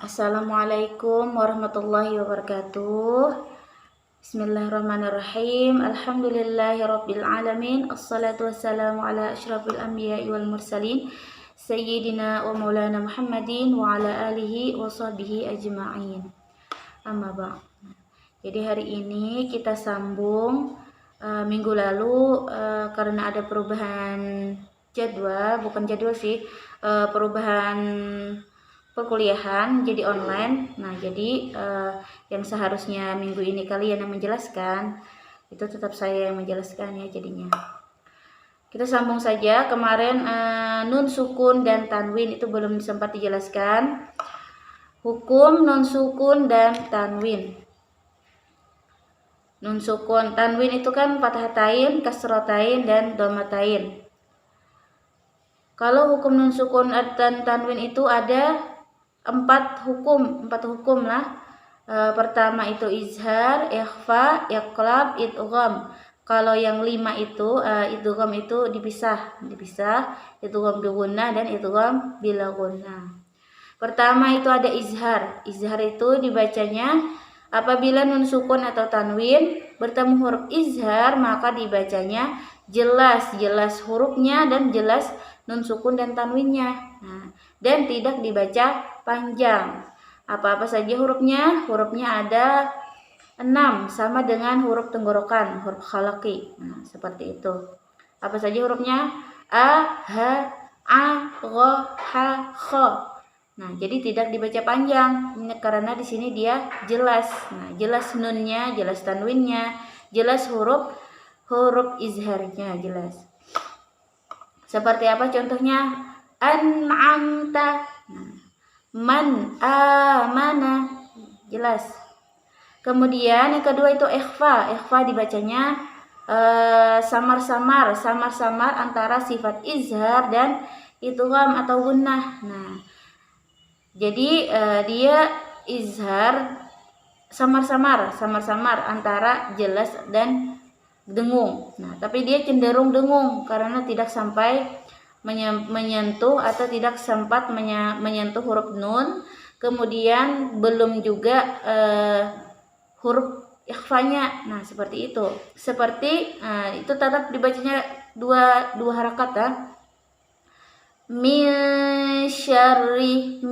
Assalamualaikum warahmatullahi wabarakatuh. Bismillahirrahmanirrahim. Alhamdulillahirabbil alamin. Assalatu wassalamu ala asyrafil anbiya'i wal mursalin sayyidina wa maulana Muhammadin wa ala alihi wa sahbihi ajma'in. Amma ba'd. Jadi hari ini kita sambung minggu lalu karena ada perubahan jadwal, bukan jadwal sih, perubahan perkuliahan jadi online. Nah, jadi yang seharusnya minggu ini kalian yang menjelaskan, itu tetap saya yang menjelaskan ya jadinya. Kita sambung saja. Kemarin nun sukun dan tanwin itu belum sempat dijelaskan. Hukum nun sukun dan tanwin. Nun sukun, tanwin itu kan fathatain, kasratain, dan dhammatain. Kalau hukum nun sukun dan tanwin itu ada empat hukum lah. Pertama itu izhar, ikhfa, iqlab, idgham. Kalau yang 5 itu idgham itu dipisah, idgham bi gunnah dan idgham bila gunnah. Pertama itu ada izhar. Izhar itu dibacanya apabila nun sukun atau tanwin bertemu huruf izhar, maka dibacanya jelas hurufnya dan jelas nun sukun dan tanwinnya. Nah, dan tidak dibaca panjang. Apa-apa saja hurufnya? Hurufnya ada 6 sama dengan huruf tenggorokan, huruf khalaqi. Nah, seperti itu. Apa saja hurufnya? A, ha, a, gha, ha, kha. Nah, jadi tidak dibaca panjang karena di sini dia jelas. Nah, jelas nunnya, jelas tanwinnya, jelas huruf izharnya jelas. Seperti apa contohnya? An'amta, man amana, jelas. Kemudian yang kedua itu ikhfa. Ikhfa dibacanya samar-samar antara sifat izhar dan idgham atau gunnah. Nah, jadi dia izhar samar-samar antara jelas dan dengung. Nah, tapi dia cenderung dengung karena tidak sampai menyentuh atau tidak sempat menyentuh huruf nun, kemudian belum juga huruf ikhfanya. Nah, seperti itu. Itu tetap dibacanya dua harakat ya. Min syarri.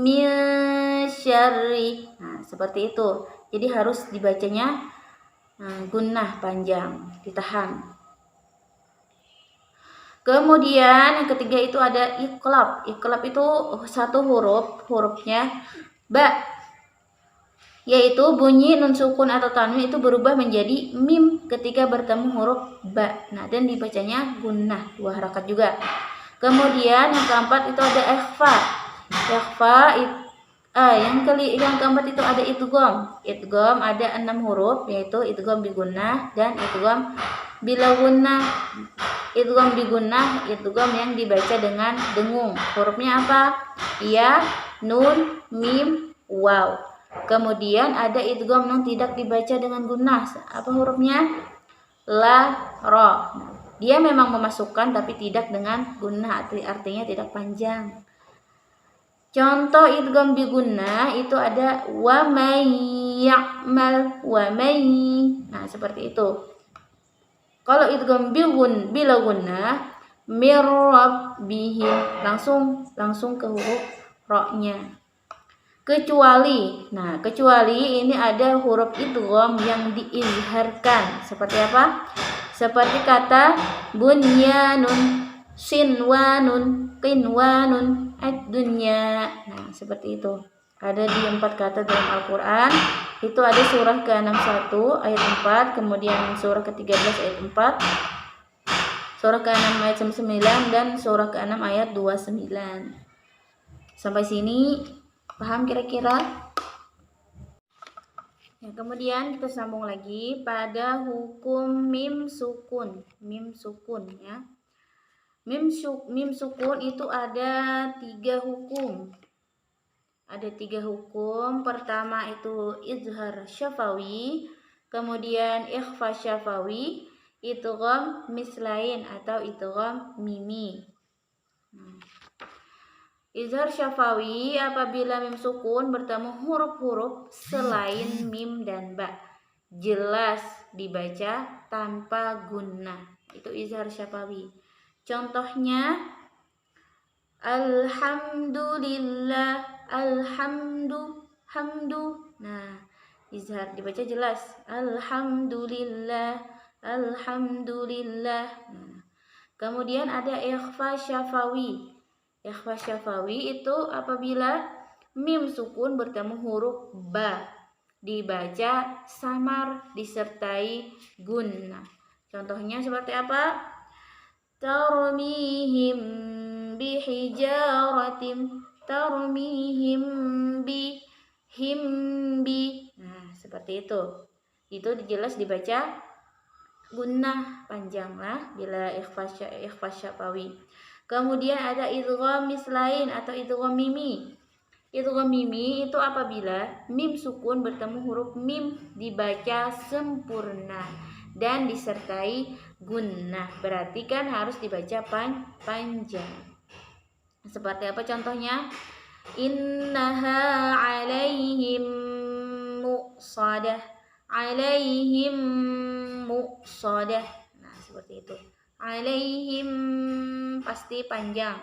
Nah, seperti itu. Jadi harus dibacanya gunnah panjang, ditahan. Kemudian yang ketiga itu ada iqlab. Iqlab itu satu hurufnya ba, yaitu bunyi nun sukun atau tanwin itu berubah menjadi mim ketika bertemu huruf ba. Nah, dan dibacanya gunnah, 2 harakat juga. Kemudian yang keempat itu ada ikhfa. Yang keempat itu ada idgham. Idgham ada 6 huruf, yaitu idgham bi gunnah dan idgham bila gunnah. Idgham bi gunnah, idgham yang dibaca dengan dengung. Hurufnya apa? Ya, nun, mim, waw. Kemudian ada idgham yang tidak dibaca dengan gunnah. Apa hurufnya? La, ro. Dia memang memasukkan tapi tidak dengan gunnah, artinya tidak panjang. Contoh idgham bi gunnah itu ada wa may ya'mal, wa may. Nah, seperti itu. Kalau idgham bila gunnah mir rabbihim, langsung ke huruf ro-nya. Kecuali ini ada huruf idgham yang diizharkan. Seperti apa? Seperti kata bunyanun, sinwanun, qinwanun, ad-dunya. Nah, seperti itu. Ada di 4 kata dalam Al-Quran. Itu ada surah ke-61 ayat 4, kemudian surah ke-13 ayat 4, surah ke-6 ayat 9, dan surah ke-6 ayat 29. Sampai sini paham kira-kira? Ya, kemudian kita sambung lagi pada hukum mim sukun ya. Mim sukun itu ada 3 hukum. Ada 3 hukum. Pertama itu izhar syafawi, kemudian ikhfa syafawi, idgham mislain atau idgham mimi. Izhar syafawi apabila mim sukun bertemu huruf-huruf selain mim dan ba. Jelas dibaca tanpa gunnah. Itu izhar syafawi. Contohnya alhamdulillah, hamdu. Nah, izhar dibaca jelas. Alhamdulillah. Nah, kemudian ada ikhfa syafawi. Ikhfa syafawi itu apabila mim sukun bertemu huruf ba, dibaca samar disertai gunnah. Contohnya seperti apa? Tarmihim bihijaratim, tarmihim bi. Nah, seperti itu. Itu jelas dibaca gunnah panjang lah bila ikhfa syafawi. Kemudian ada idgham mislain atau idgham mimi. Idgham mimi itu apabila mim sukun bertemu huruf mim dibaca sempurna dan disertai gunnah. Berarti kan harus dibaca panjang. Seperti apa contohnya? Innaha alaihim muqsadah. Alaihim muqsadah. Nah, seperti itu. Alaihim pasti panjang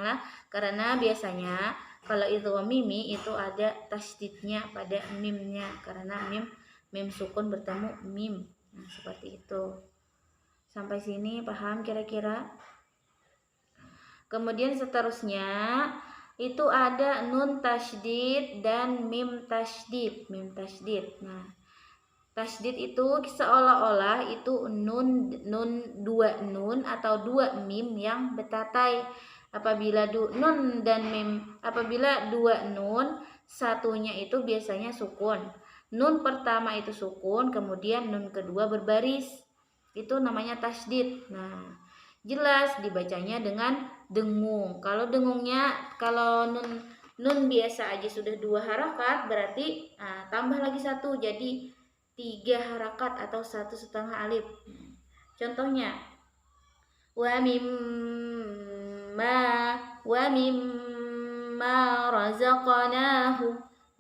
lah karena biasanya kalau itu mimi itu ada tasydidnya pada mimnya karena mim sukun bertemu mim. Nah, seperti itu. Sampai sini paham kira-kira? Kemudian seterusnya itu ada nun tasydid dan mim tasydid. Nah, tasydid itu seolah-olah itu dua nun atau dua mim yang betatai. Apabila dua nun, satunya itu biasanya sukun. Nun pertama itu sukun, kemudian nun kedua berbaris. Itu namanya tasydid. Nah, jelas dibacanya dengan dengung. Kalau nun biasa aja sudah 2 harakat, berarti tambah lagi 1 jadi 3 harakat atau 1,5 alif. Contohnya wa mimma razaqnahu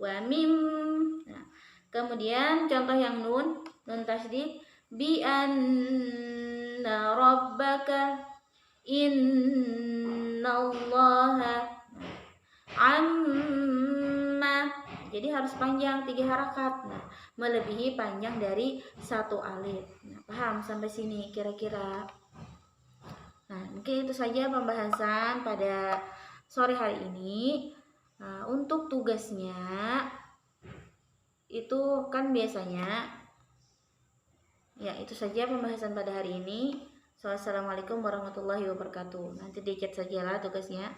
wa mim. Nah, kemudian contoh yang nun tasydid bi anna rabbaka innallaha amma. Jadi harus panjang 3 harakat. Nah, melebihi panjang dari 1 alif. Nah, paham sampai sini kira-kira? Nah, mungkin itu saja pembahasan pada sore hari ini. Nah, untuk tugasnya itu kan biasanya ya itu saja pembahasan pada hari ini. Wassalamualaikum warahmatullahi wabarakatuh. Nanti di chat sajalah tugasnya.